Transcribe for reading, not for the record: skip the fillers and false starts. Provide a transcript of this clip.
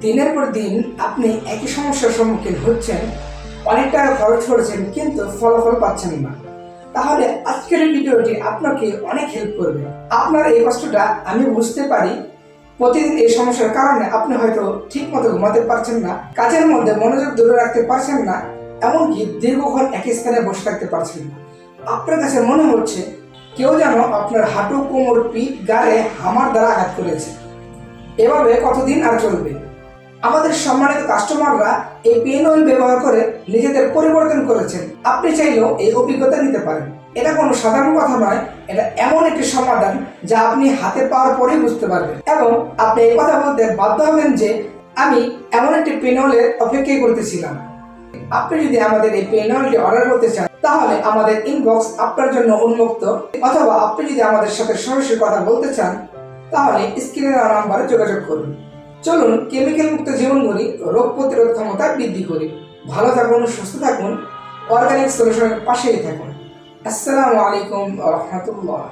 দিনের পর দিন আপনি একই সমস্যার সম্মুখীন হচ্ছেন, অনেক টাকা খরচ করেছেন কিন্তু ফলাফল পাচ্ছেন না, তাহলে আজকের ভিডিওটি আপনাকে অনেক হেল্প করবে। আপনার এই কষ্টটা আমি বুঝতে পারি। প্রতিদিন এই সমস্যার কারণে আপনি হয়তো ঠিক মতো ঘুমাতে পারছেন না, কাজের মধ্যে মনোযোগ ধরে রাখতে পারছেন না, এমনকি দীর্ঘক্ষণ একই স্থানে বসে থাকতে পারছেন না। আপনার কাছে মনে হচ্ছে কেউ যেন আপনার হাঁটু, কোমর, পিঠ, গায়ে হামার দ্বারা আঘাত করেছে। এভাবে কতদিন আর চলবে? আমাদের সম্মানিত কাস্টমাররা এই পেন অয়েল ব্যবহার করে নিজেদের পরিবর্তন করেছেন। আপনি চাইলেও এই অভিজ্ঞতা নিতে পারেন। এটা কোনো সাধারণ কথা নয়, এটা এমন একটি সমাধান যা আপনি হাতে পাওয়ার পরেই বুঝতে পারবেন এবং আপনি এই কথা বলতে বাধ্য হবেন যে আমি এমন একটি পেন অয়েলের অপেক্ষাই করতেছিলাম। আপনি যদি আমাদের এই পেন অয়েলটি অর্ডার করতে চান তাহলে আমাদের ইনবক্স আপনার জন্য উন্মুক্ত, অথবা আপনি যদি আমাদের সাথে সরাসরি কথা বলতে চান তাহলে স্ক্রিনে দেওয়া নাম্বারে যোগাযোগ করুন। চলুন কেমিক্যাল মুক্ত জীবন গড়ি, রোগ প্রতিরোধ ক্ষমতা বৃদ্ধি করি। ভালো থাকুন, সুস্থ থাকুন, অর্গানিক সলিউশনের পাশেই থাকুন। আসসালামু আলাইকুম ওয়া রাহমাতুল্লাহ।